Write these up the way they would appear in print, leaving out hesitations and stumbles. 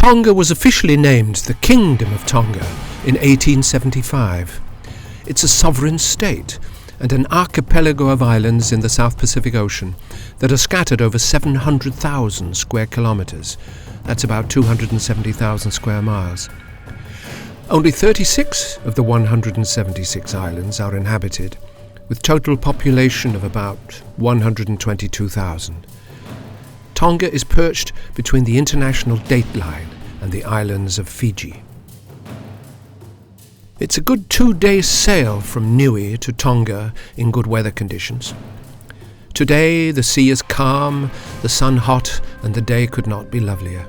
Tonga was officially named the Kingdom of Tonga in 1875. It's a sovereign state and an archipelago of islands in the South Pacific Ocean that are scattered over 700,000 square kilometres. That's about 270,000 square miles. Only 36 of the 176 islands are inhabited, with total population of about 122,000. Tonga is perched between the international date line and the islands of Fiji. It's a good 2-day sail from Niue to Tonga in good weather conditions. Today the sea is calm, the sun hot, and the day could not be lovelier.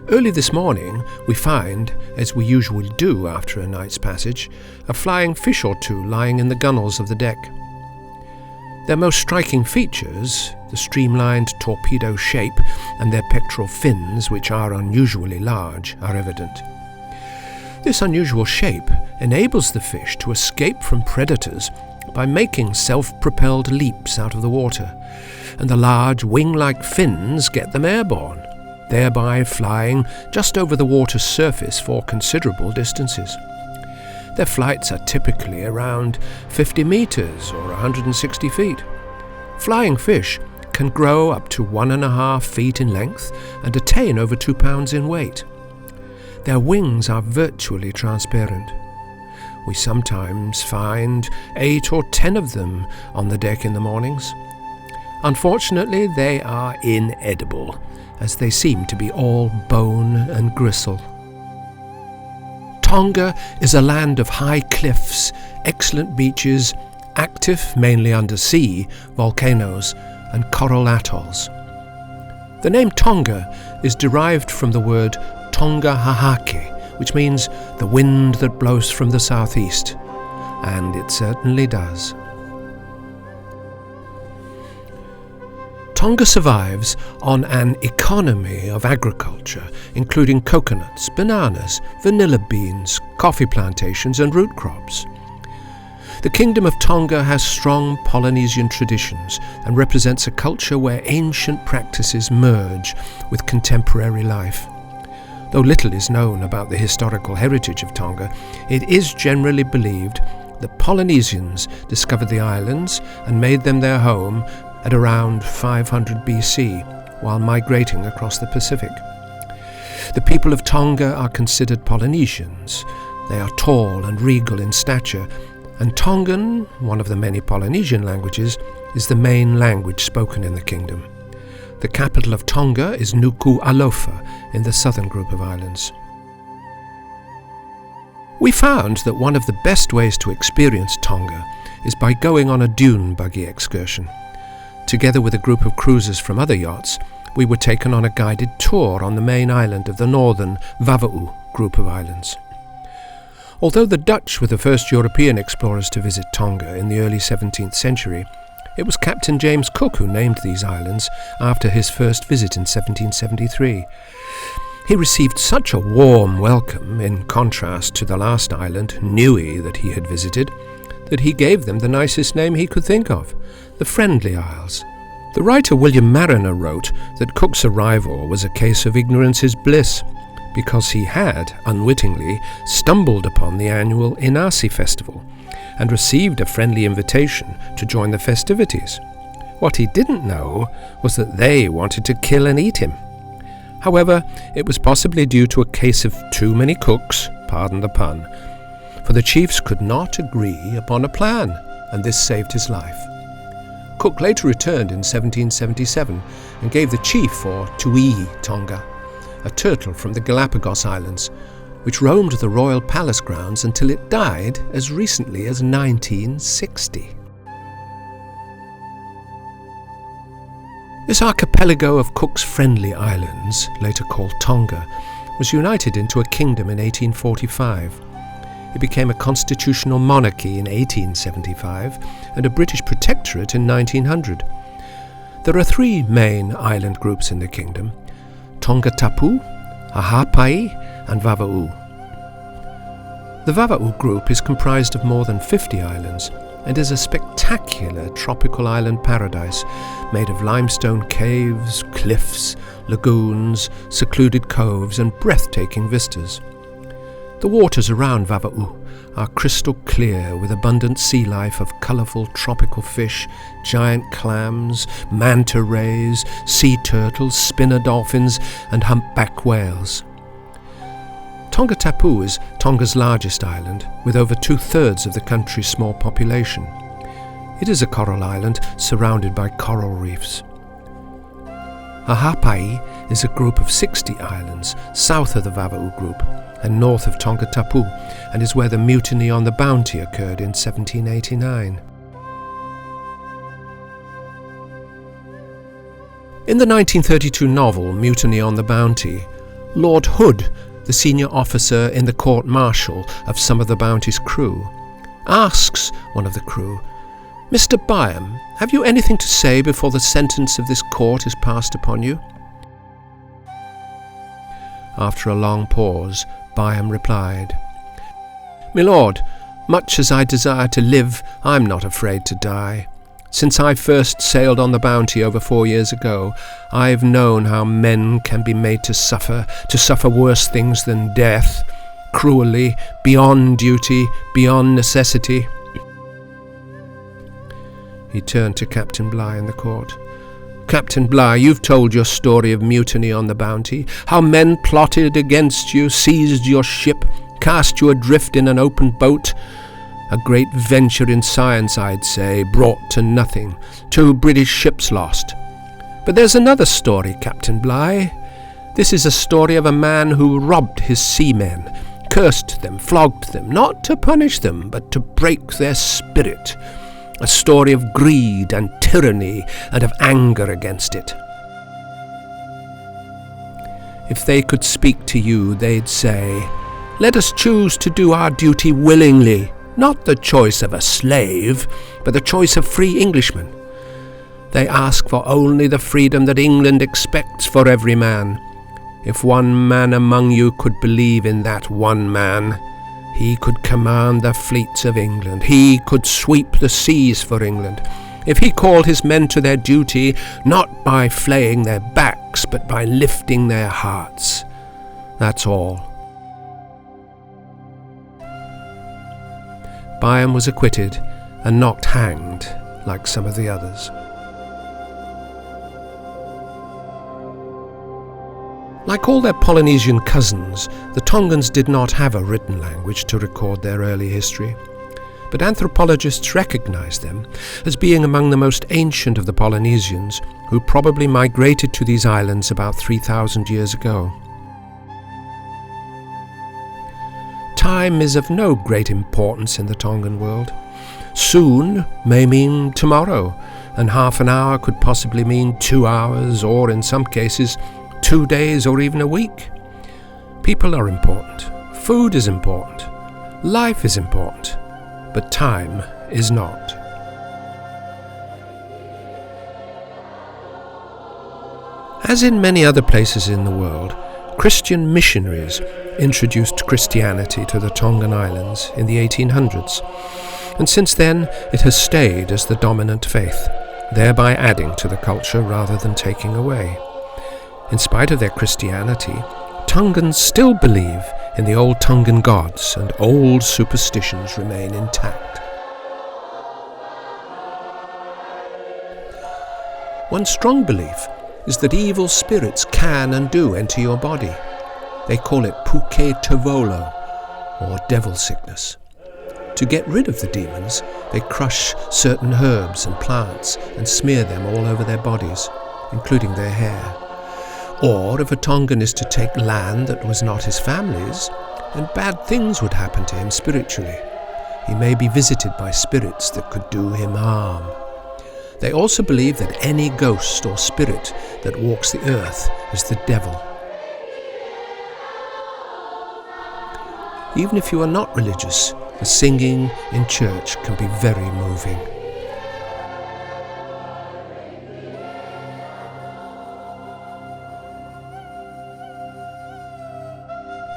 Early this morning we find, as we usually do after a night's passage, a flying fish or two lying in the gunwales of the deck. Their most striking features, the streamlined torpedo shape and their pectoral fins, which are unusually large, are evident. This unusual shape enables the fish to escape from predators by making self-propelled leaps out of the water, and the large wing-like fins get them airborne, thereby flying just over the water's surface for considerable distances. Their flights are typically around 50 metres or 160 feet. Flying fish can grow up to 1.5 feet in length and attain over 2 pounds in weight. Their wings are virtually transparent. We sometimes find 8 or 10 of them on the deck in the mornings. Unfortunately, they are inedible, as they seem to be all bone and gristle. Tonga is a land of high cliffs, excellent beaches, active, mainly undersea, volcanoes and coral atolls. The name Tonga is derived from the word Tonga Hahake, which means the wind that blows from the southeast, and it certainly does. Tonga survives on an economy of agriculture, including coconuts, bananas, vanilla beans, coffee plantations and root crops. The Kingdom of Tonga has strong Polynesian traditions and represents a culture where ancient practices merge with contemporary life. Though little is known about the historical heritage of Tonga, it is generally believed that Polynesians discovered the islands and made them their home at around 500 BC, while migrating across the Pacific. The people of Tonga are considered Polynesians. They are tall and regal in stature, and Tongan, one of the many Polynesian languages, is the main language spoken in the kingdom. The capital of Tonga is Nuku'alofa in the southern group of islands. We found that one of the best ways to experience Tonga is by going on a dune buggy excursion. Together with a group of cruisers from other yachts, we were taken on a guided tour on the main island of the northern Vava'u group of islands. Although the Dutch were the first European explorers to visit Tonga in the early 17th century, it was Captain James Cook who named these islands after his first visit in 1773. He received such a warm welcome, in contrast to the last island, Niue, that he had visited, that he gave them the nicest name he could think of, the Friendly Isles. The writer William Marina wrote that Cook's arrival was a case of ignorance is bliss, because he had, unwittingly, stumbled upon the annual Inasi festival and received a friendly invitation to join the festivities. What he didn't know was that they wanted to kill and eat him. However, it was possibly due to a case of too many cooks, pardon the pun, for the chiefs could not agree upon a plan, and this saved his life. Cook later returned in 1777 and gave the chief, or Tu'i Tonga, a turtle from the Galapagos Islands, which roamed the royal palace grounds until it died as recently as 1960. This archipelago of Cook's Friendly Islands, later called Tonga, was united into a kingdom in 1845. It became a constitutional monarchy in 1875 and a British protectorate in 1900. There are 3 main island groups in the kingdom: Tonga Tapu, Ahapai and Vava'u. The Vava'u group is comprised of more than 50 islands, and is a spectacular tropical island paradise made of limestone caves, cliffs, lagoons, secluded coves and breathtaking vistas. The waters around Vava'u are crystal clear with abundant sea life of colourful tropical fish, giant clams, manta rays, sea turtles, spinner dolphins and humpback whales. Tonga Tapu is Tonga's largest island, with over 2/3 of the country's small population. It is a coral island surrounded by coral reefs. Ahapai is a group of 60 islands south of the Vava'u group and north of Tonga Tapu, and is where the Mutiny on the Bounty occurred in 1789. In the 1932 novel Mutiny on the Bounty, Lord Hood, the senior officer in the court-martial of some of the Bounty's crew, asks one of the crew, "Mr. Byam, have you anything to say before the sentence of this court is passed upon you?" After a long pause, Byam replied, "My lord, much as I desire to live, I'm not afraid to die. Since I first sailed on the Bounty over 4 years ago, I've known how men can be made to suffer worse things than death, cruelly, beyond duty, beyond necessity." He turned to Captain Bligh in the court. "Captain Bligh, you've told your story of mutiny on the Bounty, how men plotted against you, seized your ship, cast you adrift in an open boat. A great venture in science, I'd say, brought to nothing. 2 British ships lost. But there's another story, Captain Bligh. This is a story of a man who robbed his seamen, cursed them, flogged them, not to punish them, but to break their spirit. A story of greed and tyranny and of anger against it. If they could speak to you, they'd say, 'Let us choose to do our duty willingly, not the choice of a slave, but the choice of free Englishmen. They ask for only the freedom that England expects for every man. If one man among you could believe in that one man, he could command the fleets of England. He could sweep the seas for England. If he called his men to their duty, not by flaying their backs, but by lifting their hearts. That's all." Byam was acquitted and not hanged like some of the others. Like all their Polynesian cousins, the Tongans did not have a written language to record their early history, but anthropologists recognize them as being among the most ancient of the Polynesians, who probably migrated to these islands about 3,000 years ago. Time is of no great importance in the Tongan world. Soon may mean tomorrow, and half an hour could possibly mean 2 hours, or in some cases 2 days or even a week. People are important, food is important, life is important, but time is not. As in many other places in the world, Christian missionaries introduced Christianity to the Tongan Islands in the 1800s, and since then it has stayed as the dominant faith, thereby adding to the culture rather than taking away. In spite of their Christianity, Tongans still believe in the old Tongan gods, and old superstitions remain intact. One strong belief is that evil spirits can and do enter your body. They call it puke tavolo, or devil sickness. To get rid of the demons, they crush certain herbs and plants and smear them all over their bodies, including their hair. Or if a Tongan is to take land that was not his family's, then bad things would happen to him spiritually. He may be visited by spirits that could do him harm. They also believe that any ghost or spirit that walks the earth is the devil. Even if you are not religious, the singing in church can be very moving.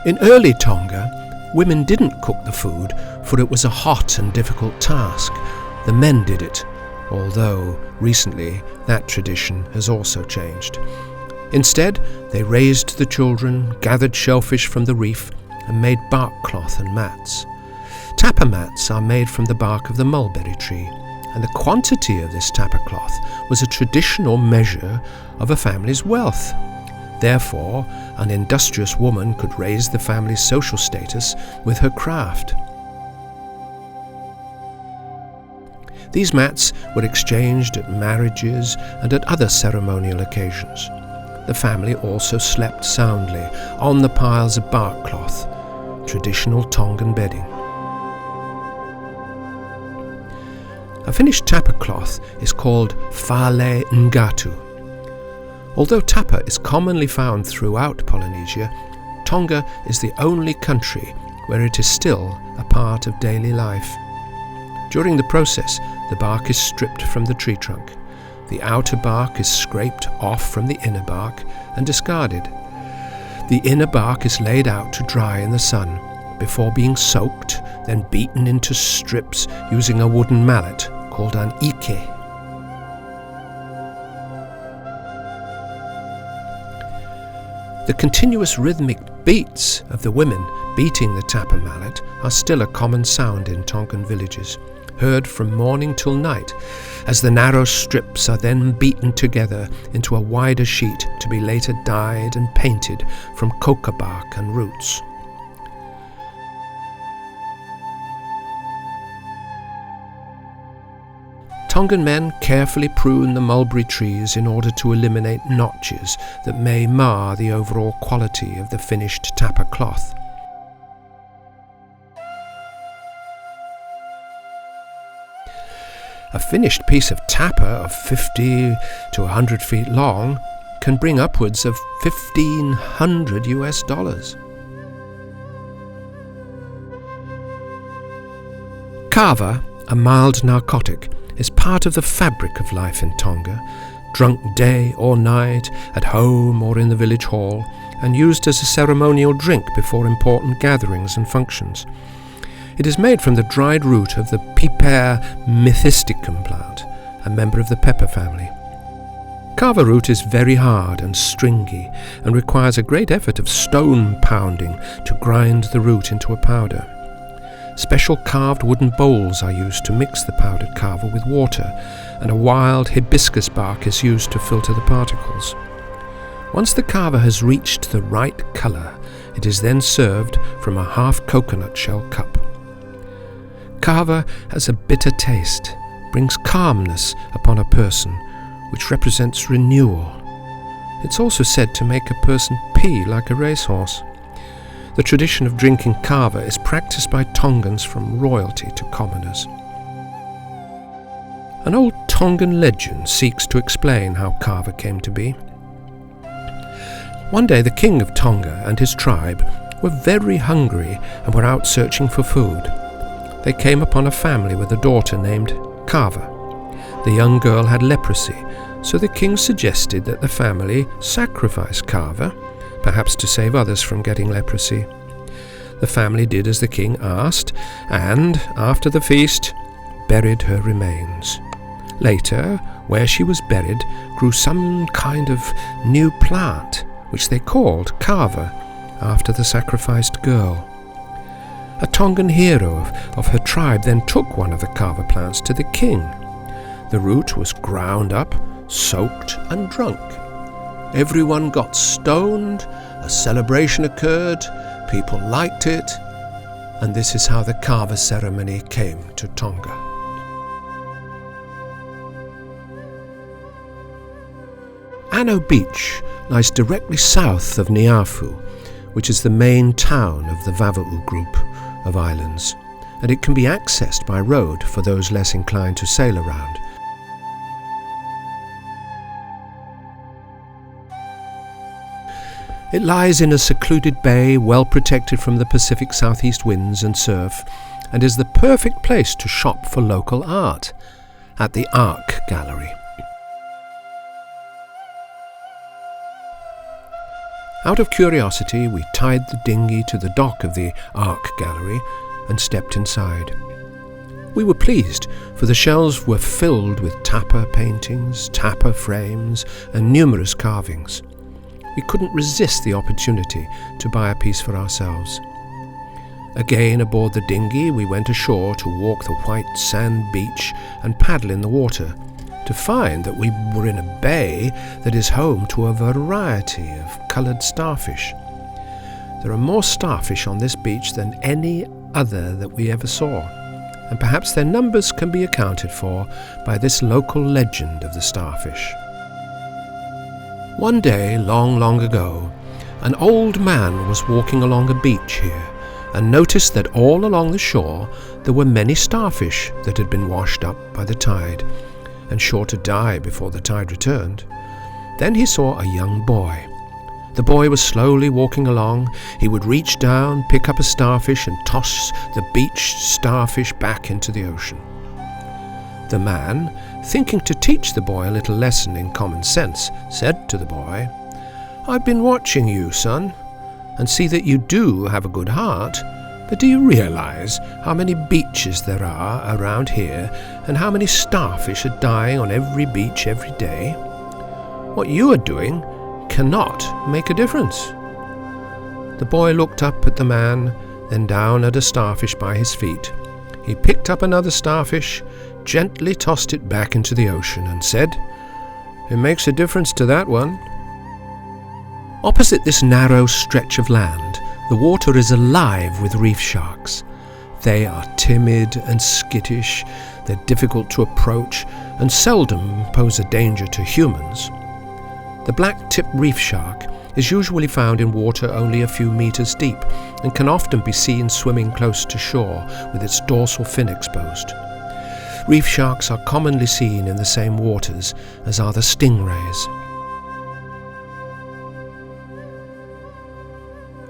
In early Tonga, women didn't cook the food, for it was a hot and difficult task, the men did it, although recently that tradition has also changed. Instead, they raised the children, gathered shellfish from the reef, and made bark cloth and mats. Tapa mats are made from the bark of the mulberry tree, and the quantity of this tapa cloth was a traditional measure of a family's wealth. Therefore, an industrious woman could raise the family's social status with her craft. These mats were exchanged at marriages and at other ceremonial occasions. The family also slept soundly on the piles of bark cloth, traditional Tongan bedding. A finished tapa cloth is called fale ngatu. Although tapa is commonly found throughout Polynesia, Tonga is the only country where it is still a part of daily life. During the process, the bark is stripped from the tree trunk. The outer bark is scraped off from the inner bark and discarded. The inner bark is laid out to dry in the sun before being soaked, then beaten into strips using a wooden mallet called an ike. The continuous rhythmic beats of the women beating the tapa mallet are still a common sound in Tongan villages, heard from morning till night, as the narrow strips are then beaten together into a wider sheet to be later dyed and painted from coca bark and roots. Tongan men carefully prune the mulberry trees in order to eliminate notches that may mar the overall quality of the finished tapa cloth. A finished piece of tapa of 50 to 100 feet long can bring upwards of $1,500. Kava, a mild narcotic, is part of the fabric of life in Tonga, drunk day or night, at home or in the village hall, and used as a ceremonial drink before important gatherings and functions. It is made from the dried root of the Piper methysticum plant, a member of the pepper family. Kava root is very hard and stringy and requires a great effort of stone pounding to grind the root into a powder. Special carved wooden bowls are used to mix the powdered kava with water, and a wild hibiscus bark is used to filter the particles. Once the kava has reached the right colour, it is then served from a half coconut shell cup. Kava has a bitter taste, brings calmness upon a person, which represents renewal. It's also said to make a person pee like a racehorse. The tradition of drinking kava is practiced by Tongans from royalty to commoners. An old Tongan legend seeks to explain how kava came to be. One day the king of Tonga and his tribe were very hungry and were out searching for food. They came upon a family with a daughter named Kava. The young girl had leprosy, so the king suggested that the family sacrifice Kava, perhaps to save others from getting leprosy. The family did as the king asked, and, after the feast, buried her remains. Later, where she was buried, grew some kind of new plant, which they called Kava, after the sacrificed girl. A Tongan hero of her tribe then took one of the Kava plants to the king. The root was ground up, soaked and drunk. Everyone got stoned, a celebration occurred, people liked it, and this is how the Kava ceremony came to Tonga. Ano Beach lies directly south of Niafu, which is the main town of the Vava'u group of islands, and it can be accessed by road for those less inclined to sail around. It lies in a secluded bay, well protected from the Pacific southeast winds and surf, and is the perfect place to shop for local art at the Arc Gallery. Out of curiosity, we tied the dinghy to the dock of the Arc Gallery and stepped inside. We were pleased, for the shelves were filled with Tapa paintings, Tapa frames, and numerous carvings. We couldn't resist the opportunity to buy a piece for ourselves. Again aboard the dinghy, we went ashore to walk the white sand beach and paddle in the water, to find that we were in a bay that is home to a variety of coloured starfish. There are more starfish on this beach than any other that we ever saw, and perhaps their numbers can be accounted for by this local legend of the starfish. One day, long, long ago, an old man was walking along a beach here and noticed that all along the shore there were many starfish that had been washed up by the tide and sure to die before the tide returned. Then he saw a young boy. The boy was slowly walking along. He would reach down, pick up a starfish and toss the beached starfish back into the ocean. The man, thinking to teach the boy a little lesson in common sense, said to the boy, "I've been watching you, son, and see that you do have a good heart, but do you realize how many beaches there are around here and how many starfish are dying on every beach every day? What you are doing cannot make a difference." The boy looked up at the man, then down at a starfish by his feet. He picked up another starfish, gently tossed it back into the ocean, and said, "It makes a difference to that one." Opposite this narrow stretch of land, the water is alive with reef sharks. They are timid and skittish, they're difficult to approach, and seldom pose a danger to humans. The black-tipped reef shark is usually found in water only a few meters deep and can often be seen swimming close to shore with its dorsal fin exposed. Reef sharks are commonly seen in the same waters as are the stingrays.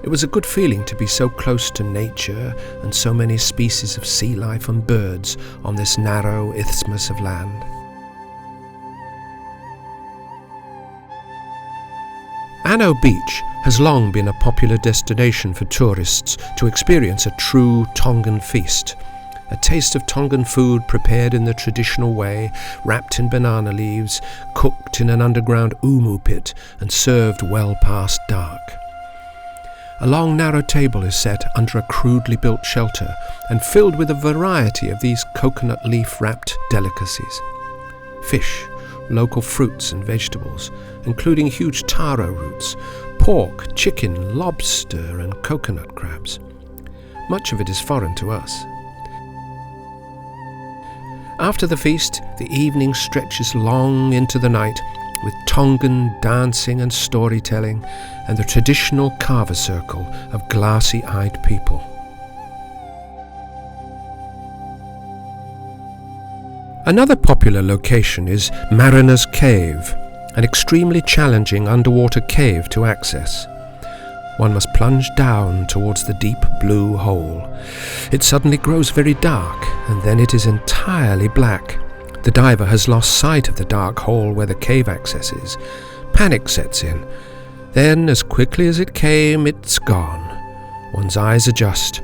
It was a good feeling to be so close to nature and so many species of sea life and birds on this narrow isthmus of land. Anno Beach has long been a popular destination for tourists to experience a true Tongan feast, a taste of Tongan food prepared in the traditional way, wrapped in banana leaves, cooked in an underground umu pit and served well past dark. A long narrow table is set under a crudely built shelter and filled with a variety of these coconut leaf-wrapped delicacies. Fish, local fruits and vegetables, including huge taro roots, pork, chicken, lobster and coconut crabs. Much of it is foreign to us. After the feast, the evening stretches long into the night with Tongan dancing and storytelling and the traditional Kava circle of glassy-eyed people. Another popular location is Marina's Cave, an extremely challenging underwater cave to access. One must plunge down towards the deep blue hole. It suddenly grows very dark, and then it is entirely black. The diver has lost sight of the dark hole where the cave access is. Panic sets in. Then, as quickly as it came, it's gone. One's eyes adjust,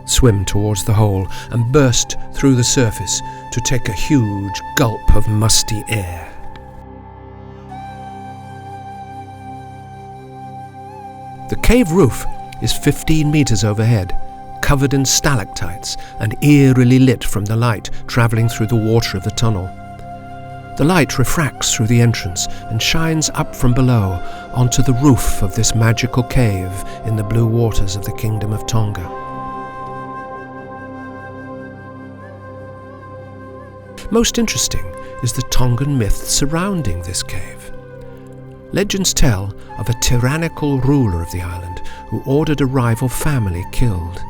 swim towards the hole, and burst through the surface to take a huge gulp of musty air. The cave roof is 15 meters overhead, covered in stalactites and eerily lit from the light travelling through the water of the tunnel. The light refracts through the entrance and shines up from below onto the roof of this magical cave in the blue waters of the Kingdom of Tonga. Most interesting is the Tongan myth surrounding this cave. Legends tell of a tyrannical ruler of the island who ordered a rival family killed.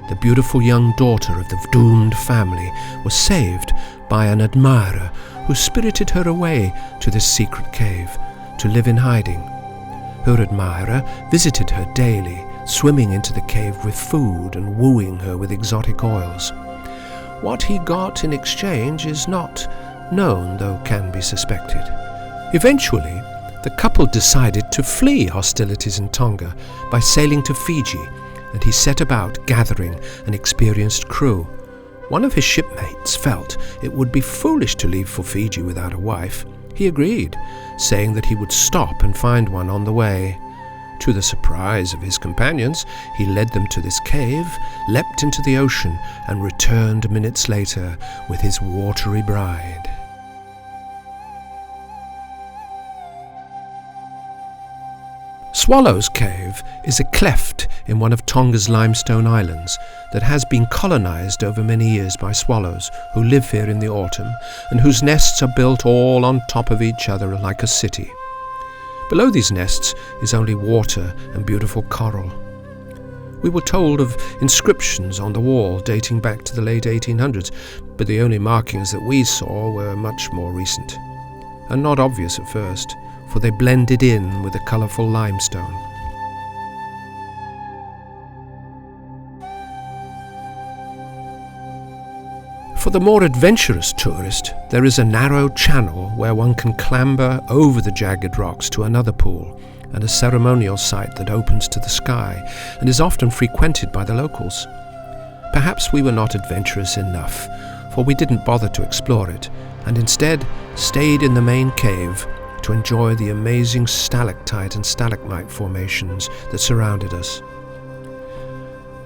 The beautiful young daughter of the doomed family was saved by an admirer who spirited her away to this secret cave to live in hiding. Her admirer visited her daily, swimming into the cave with food and wooing her with exotic oils. What he got in exchange is not known, though can be suspected. Eventually, the couple decided to flee hostilities in Tonga by sailing to Fiji, and he set about gathering an experienced crew. One of his shipmates felt it would be foolish to leave for Fiji without a wife. He agreed, saying that he would stop and find one on the way. To the surprise of his companions, he led them to this cave, leapt into the ocean, and returned minutes later with his watery bride. Swallow's Cave is a cleft in one of Tonga's limestone islands that has been colonised over many years by swallows who live here in the autumn and whose nests are built all on top of each other like a city. Below these nests is only water and beautiful coral. We were told of inscriptions on the wall dating back to the late 1800s, but the only markings that we saw were much more recent, and not obvious at first, for they blended in with the colourful limestone. For the more adventurous tourist, there is a narrow channel where one can clamber over the jagged rocks to another pool, and a ceremonial site that opens to the sky and is often frequented by the locals. Perhaps we were not adventurous enough, for we didn't bother to explore it, and instead stayed in the main cave to enjoy the amazing stalactite and stalagmite formations that surrounded us.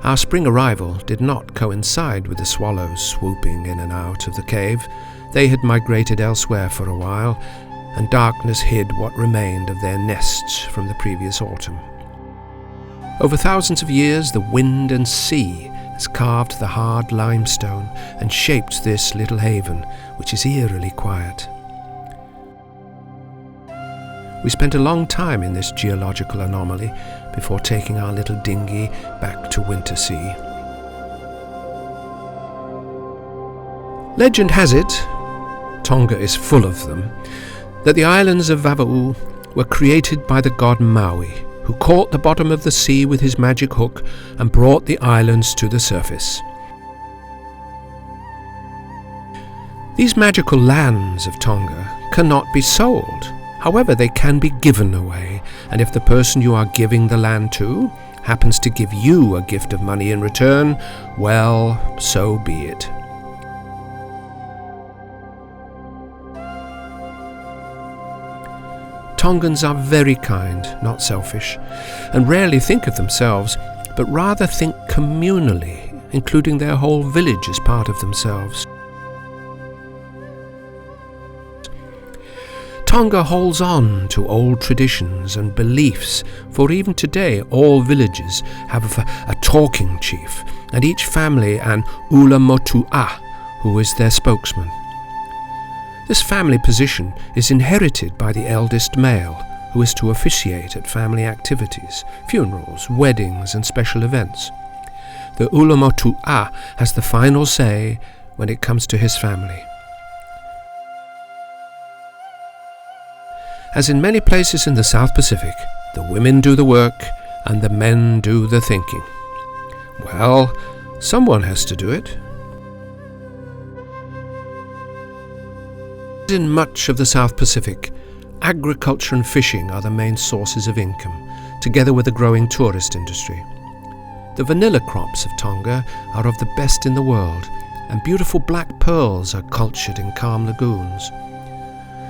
Our spring arrival did not coincide with the swallows swooping in and out of the cave. They had migrated elsewhere for a while, and darkness hid what remained of their nests from the previous autumn. Over thousands of years, the wind and sea has carved the hard limestone and shaped this little haven, which is eerily quiet. We spent a long time in this geological anomaly before taking our little dinghy back to Wintersea. Legend has it, Tonga is full of them, that the islands of Vava'u were created by the god Maui, who caught the bottom of the sea with his magic hook and brought the islands to the surface. These magical lands of Tonga cannot be sold. However, they can be given away, and if the person you are giving the land to happens to give you a gift of money in return, well, so be it. Tongans are very kind, not selfish, and rarely think of themselves, but rather think communally, including their whole village as part of themselves. Tonga holds on to old traditions and beliefs, for even today all villages have a talking chief, and each family an ulamotu'a, who is their spokesman. This family position is inherited by the eldest male, who is to officiate at family activities, funerals, weddings and special events. The ulamotu'a has the final say when it comes to his family. As in many places in the South Pacific, the women do the work and the men do the thinking. Well, someone has to do it. In much of the South Pacific, agriculture and fishing are the main sources of income, together with a growing tourist industry. The vanilla crops of Tonga are of the best in the world, and beautiful black pearls are cultured in calm lagoons.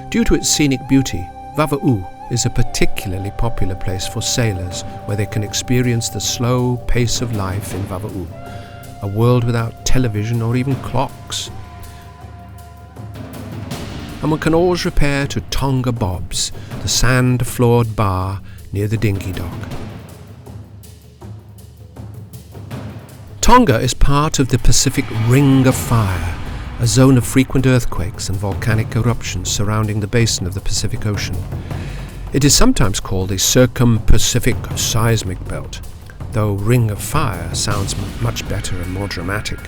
Due to its scenic beauty, Vava'u is a particularly popular place for sailors, where they can experience the slow pace of life in Vava'u, a world without television or even clocks. And one can always repair to Tonga Bob's, the sand-floored bar near the dinghy dock. Tonga is part of the Pacific Ring of Fire, a zone of frequent earthquakes and volcanic eruptions surrounding the basin of the Pacific Ocean. It is sometimes called a circum-Pacific seismic belt, though Ring of Fire sounds much better and more dramatic.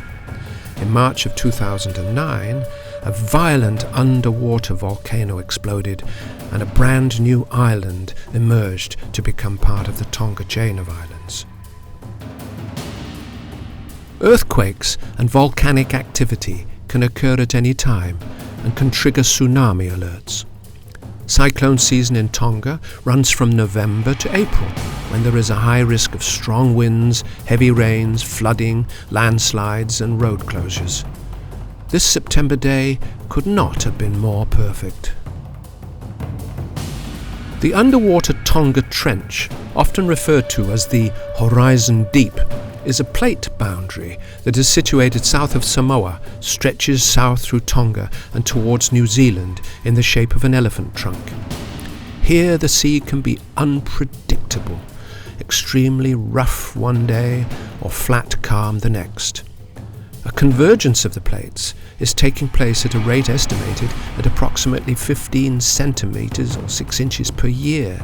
In March of 2009, a violent underwater volcano exploded and a brand new island emerged to become part of the Tonga chain of islands. Earthquakes and volcanic activity can occur at any time and can trigger tsunami alerts. Cyclone season in Tonga runs from November to April, when there is a high risk of strong winds, heavy rains, flooding, landslides and road closures. This September day could not have been more perfect. The underwater Tonga Trench, often referred to as the Horizon Deep, is a plate boundary that is situated south of Samoa, stretches south through Tonga and towards New Zealand in the shape of an elephant trunk. Here the sea can be unpredictable, extremely rough one day or flat calm the next. A convergence of the plates is taking place at a rate estimated at approximately 15 centimetres or 6 inches per year,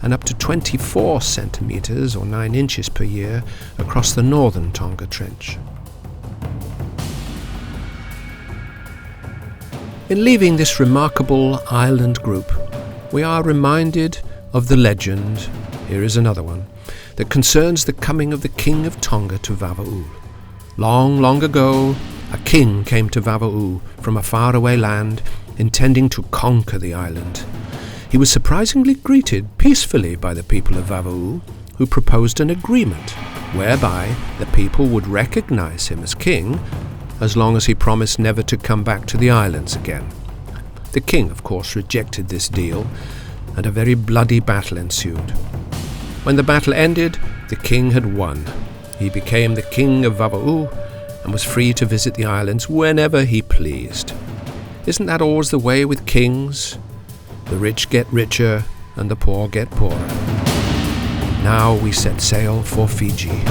and up to 24 centimetres or 9 inches per year across the northern Tonga Trench. In leaving this remarkable island group, we are reminded of the legend, here is another one, that concerns the coming of the King of Tonga to Vava'u. Long, long ago, a king came to Vava'u from a faraway land, intending to conquer the island. He was surprisingly greeted peacefully by the people of Vava'u, who proposed an agreement whereby the people would recognize him as king as long as he promised never to come back to the islands again. The king, of course, rejected this deal, and a very bloody battle ensued. When the battle ended, the king had won. He became the king of Vava'u and was free to visit the islands whenever he pleased. Isn't that always the way with kings? The rich get richer and the poor get poorer. Now we set sail for Fiji.